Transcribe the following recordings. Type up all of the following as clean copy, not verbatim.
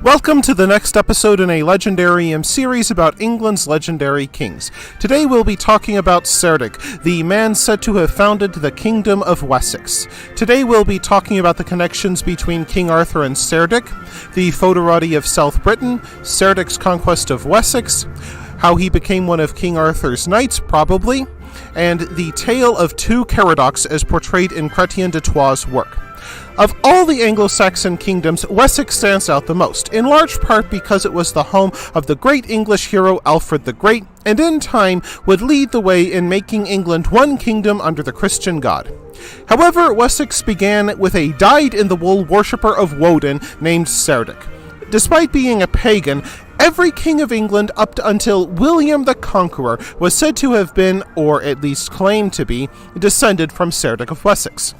Welcome to the next episode in a Legendarium series about England's legendary kings. Today we'll be talking about Cerdic, the man said to have founded the Kingdom of Wessex. Today we'll be talking about the connections between King Arthur and Cerdic, the Foederati of South Britain, Cerdic's conquest of Wessex, how he became one of King Arthur's knights, probably, and the Tale of Two Caradocs as portrayed in Chrétien de Troyes' work. Of all the Anglo-Saxon kingdoms, Wessex stands out the most, in large part because it was the home of the great English hero Alfred the Great, and in time would lead the way in making England one kingdom under the Christian God. However, Wessex began with a dyed-in-the-wool worshipper of Woden named Cerdic. Despite being a pagan, every king of England up until William the Conqueror was said to have been, or at least claimed to be, descended from Cerdic of Wessex.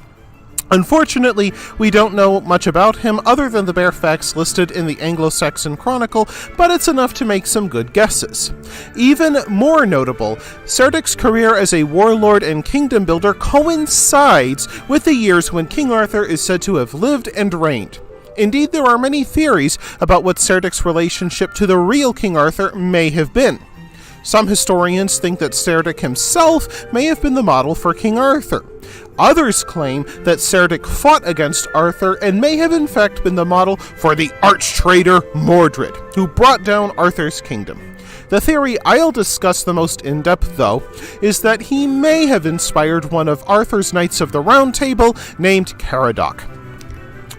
Unfortunately, we don't know much about him other than the bare facts listed in the Anglo-Saxon Chronicle, but it's enough to make some good guesses. Even more notable, Cerdic's career as a warlord and kingdom builder coincides with the years when King Arthur is said to have lived and reigned. Indeed, there are many theories about what Cerdic's relationship to the real King Arthur may have been. Some historians think that Cerdic himself may have been the model for King Arthur. Others claim that Cerdic fought against Arthur and may have in fact been the model for the arch-traitor Mordred, who brought down Arthur's kingdom. The theory I'll discuss the most in depth, though, is that he may have inspired one of Arthur's Knights of the Round Table named Caradoc.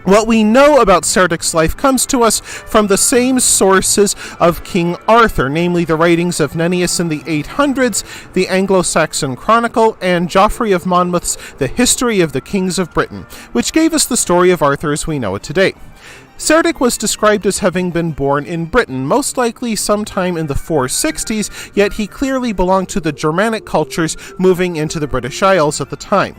What we know about Cerdic's life comes to us from the same sources of King Arthur, namely the writings of Nennius in the 800s, the Anglo-Saxon Chronicle, and Geoffrey of Monmouth's The History of the Kings of Britain, which gave us the story of Arthur as we know it today. Cerdic was described as having been born in Britain, most likely sometime in the 460s, yet he clearly belonged to the Germanic cultures moving into the British Isles at the time.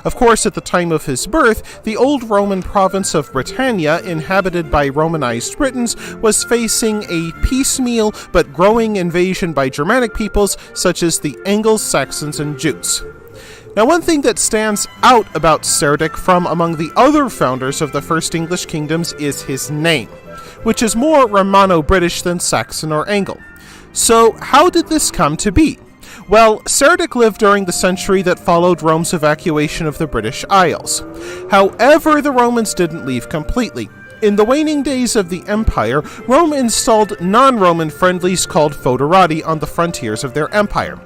Of course, at the time of his birth, the old Roman province of Britannia, inhabited by Romanized Britons, was facing a piecemeal but growing invasion by Germanic peoples such as the Anglo-Saxons and Jutes. Now, one thing that stands out about Cerdic from among the other founders of the first English kingdoms is his name, which is more Romano-British than Saxon or Anglo. So, how did this come to be? Well, Cerdic lived during the century that followed Rome's evacuation of the British Isles. However, the Romans didn't leave completely. In the waning days of the empire, Rome installed non-Roman friendlies called Foederati on the frontiers of their empire.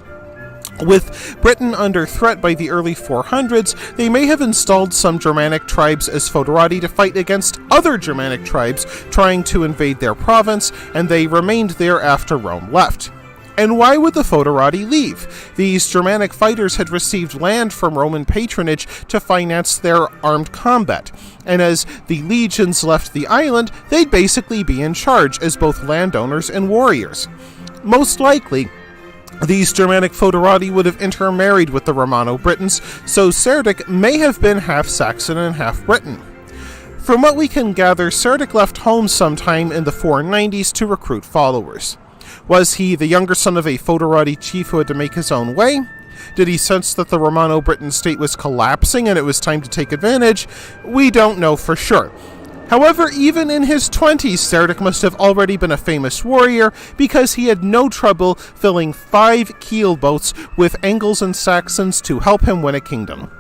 With Britain under threat by the early 400s, they may have installed some Germanic tribes as Foederati to fight against other Germanic tribes trying to invade their province, and they remained there after Rome left. And why would the Foederati leave? These Germanic fighters had received land from Roman patronage to finance their armed combat, and as the legions left the island, they'd basically be in charge as both landowners and warriors. Most likely, these Germanic Foederati would have intermarried with the Romano-Britons, so Cerdic may have been half Saxon and half Briton. From what we can gather, Cerdic left home sometime in the 490s to recruit followers. Was he the younger son of a Foederati chief who had to make his own way? Did he sense that the Romano-Briton state was collapsing and it was time to take advantage? We don't know for sure. However, even in his 20s, Cerdic must have already been a famous warrior because he had no trouble filling 5 keel boats with Angles and Saxons to help him win a kingdom.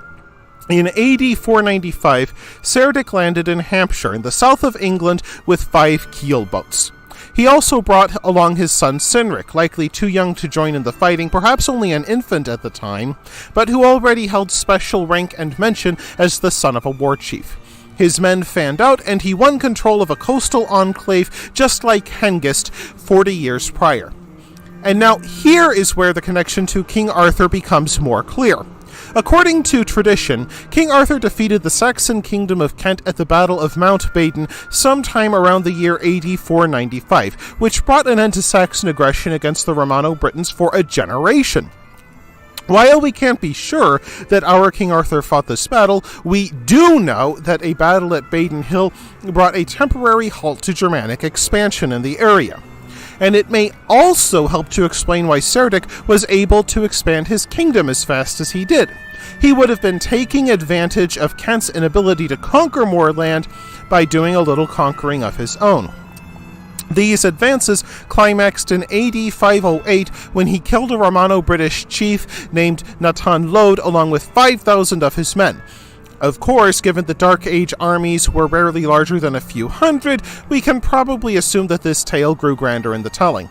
In AD 495, Cerdic landed in Hampshire, in the south of England, with 5 keel boats. He also brought along his son Cynric, likely too young to join in the fighting, perhaps only an infant at the time, but who already held special rank and mention as the son of a war chief. His men fanned out, and he won control of a coastal enclave just like Hengist 40 years prior. And now here is where the connection to King Arthur becomes more clear. According to tradition, King Arthur defeated the Saxon kingdom of Kent at the Battle of Mount Badon sometime around the year AD 495, which brought an end to Saxon aggression against the Romano-Britons for a generation. While we can't be sure that our King Arthur fought this battle, we do know that a battle at Badon Hill brought a temporary halt to Germanic expansion in the area. And it may also help to explain why Cerdic was able to expand his kingdom as fast as he did. He would have been taking advantage of Kent's inability to conquer more land by doing a little conquering of his own. These advances climaxed in AD 508 when he killed a Romano-British chief named Natan Lod along with 5,000 of his men. Of course, given the Dark Age armies were rarely larger than a few hundred, we can probably assume that this tale grew grander in the telling.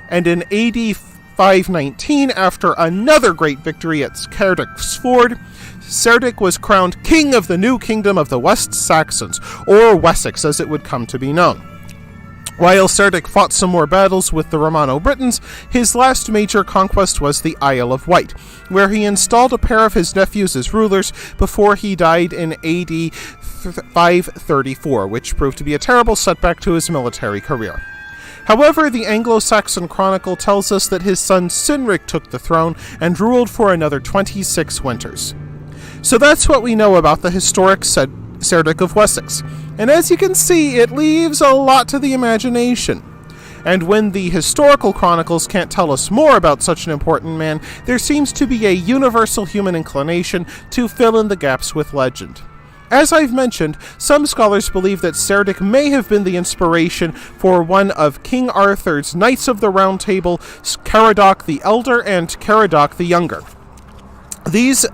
And in AD 519, after another great victory at Cardic's Ford, Cerdic was crowned king of the new kingdom of the West Saxons, or Wessex as it would come to be known. While Cerdic fought some more battles with the Romano-Britons, his last major conquest was the Isle of Wight, where he installed a pair of his nephews as rulers before he died in AD 534, which proved to be a terrible setback to his military career. However, the Anglo-Saxon Chronicle tells us that his son Cynric took the throne and ruled for another 26 winters. So that's what we know about the historic Cerdic of Wessex, and as you can see, it leaves a lot to the imagination. And when the historical chronicles can't tell us more about such an important man, there seems to be a universal human inclination to fill in the gaps with legend. As I've mentioned, some scholars believe that Cerdic may have been the inspiration for one of King Arthur's Knights of the Round Table, Caradoc the Elder and Caradoc the Younger. These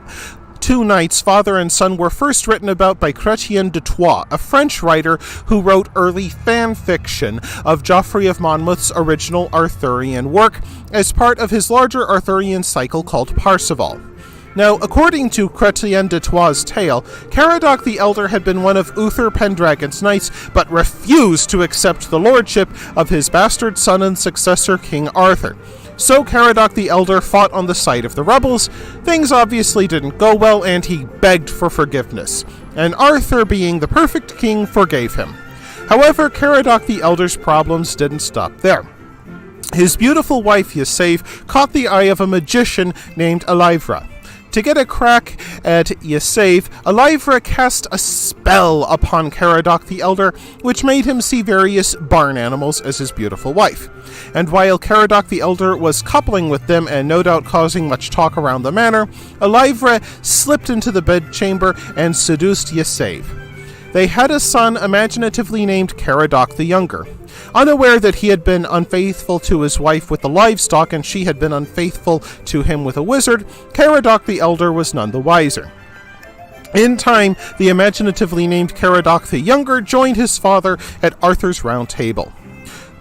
two knights, father and son, were first written about by Chrétien de Troyes, a French writer who wrote early fan fiction of Geoffrey of Monmouth's original Arthurian work as part of his larger Arthurian cycle called Parzival. Now, according to Chrétien de Troyes' tale, Caradoc the Elder had been one of Uther Pendragon's knights, but refused to accept the lordship of his bastard son and successor, King Arthur. So Caradoc the Elder fought on the side of the rebels. Things obviously didn't go well, and he begged for forgiveness. And Arthur, being the perfect king, forgave him. However, Caradoc the Elder's problems didn't stop there. His beautiful wife, Ysaeve, caught the eye of a magician named Elivra. To get a crack at Ysaeve, Elivra cast a spell upon Caradoc the Elder, which made him see various barn animals as his beautiful wife. And while Caradoc the Elder was coupling with them and no doubt causing much talk around the manor, Elivra slipped into the bedchamber and seduced Ysaeve. They had a son imaginatively named Caradoc the Younger. Unaware that he had been unfaithful to his wife with the livestock and she had been unfaithful to him with a wizard, Caradoc the Elder was none the wiser. In time, the imaginatively named Caradoc the Younger joined his father at Arthur's Round Table.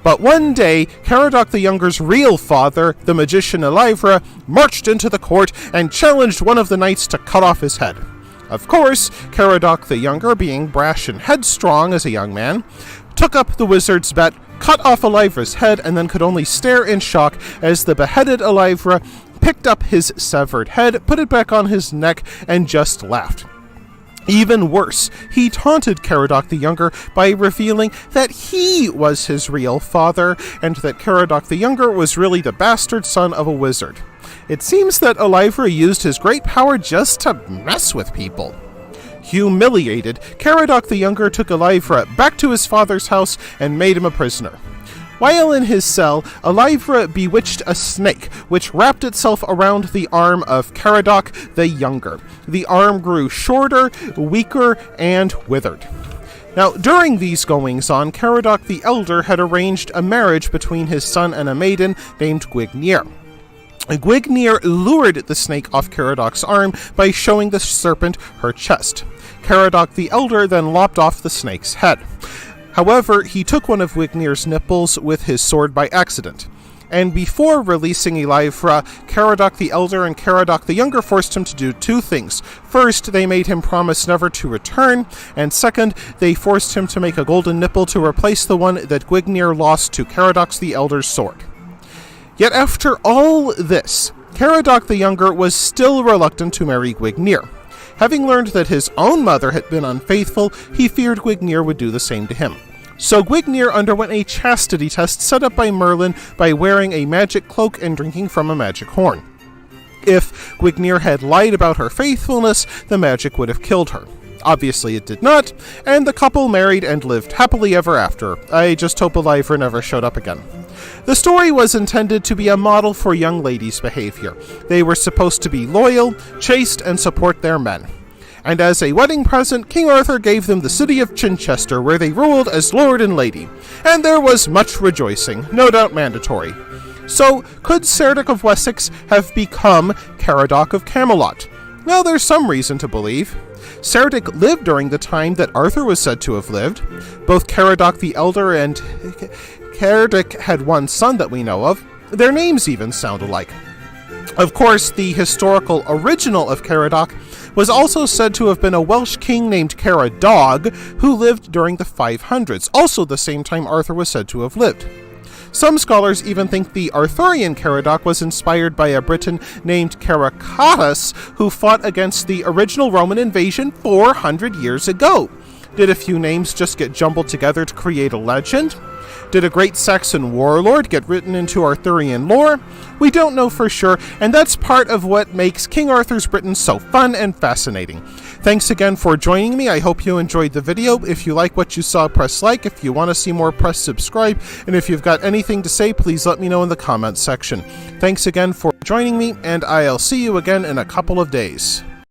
But one day, Caradoc the Younger's real father, the magician Elivra, marched into the court and challenged one of the knights to cut off his head. Of course, Caradoc the Younger, being brash and headstrong as a young man, took up the wizard's bet, cut off Elivra's head, and then could only stare in shock as the beheaded Elivra picked up his severed head, put it back on his neck, and just laughed. Even worse, he taunted Caradoc the Younger by revealing that he was his real father, and that Caradoc the Younger was really the bastard son of a wizard. It seems that Elivra used his great power just to mess with people. Humiliated, Caradoc the Younger took Elivra back to his father's house and made him a prisoner. While in his cell, Elivra bewitched a snake, which wrapped itself around the arm of Caradoc the Younger. The arm grew shorter, weaker, and withered. Now, during these goings-on, Caradoc the Elder had arranged a marriage between his son and a maiden named Gwygnir. Gwygnir lured the snake off Caradoc's arm by showing the serpent her chest. Caradoc the Elder then lopped off the snake's head. However, he took one of Gwygnir's nipples with his sword by accident. And before releasing Elivra, Caradoc the Elder and Caradoc the Younger forced him to do two things. First, they made him promise never to return, and second, they forced him to make a golden nipple to replace the one that Gwygnir lost to Caradoc the Elder's sword. Yet after all this, Caradoc the Younger was still reluctant to marry Gwygnir. Having learned that his own mother had been unfaithful, he feared Gwygnir would do the same to him. So Gwygnir underwent a chastity test set up by Merlin by wearing a magic cloak and drinking from a magic horn. If Gwygnir had lied about her faithfulness, the magic would have killed her. Obviously it did not, and the couple married and lived happily ever after. I just hope Elivra never showed up again. The story was intended to be a model for young ladies' behavior. They were supposed to be loyal, chaste, and support their men. and as a wedding present, King Arthur gave them the city of Chichester, where they ruled as lord and lady, and there was much rejoicing, no doubt mandatory. So, could Cerdic of Wessex have become Caradoc of Camelot? Well, there's some reason to believe. Cerdic lived during the time that Arthur was said to have lived. Both Caradoc the Elder and Cerdic had one son that we know of. Their names even sound alike. Of course, the historical original of Caradoc was also said to have been a Welsh king named Caradog, who lived during the 500s, also the same time Arthur was said to have lived. Some scholars even think the Arthurian Caradoc was inspired by a Briton named Caracatus, who fought against the original Roman invasion 400 years ago. Did a few names just get jumbled together to create a legend? Did a great Saxon warlord get written into Arthurian lore? We don't know for sure, and that's part of what makes King Arthur's Britain so fun and fascinating. Thanks again for joining me. I hope you enjoyed the video. If you like what you saw, press like. If you want to see more, press subscribe. And if you've got anything to say, please let me know in the comments section. Thanks again for joining me, and I'll see you again in a couple of days.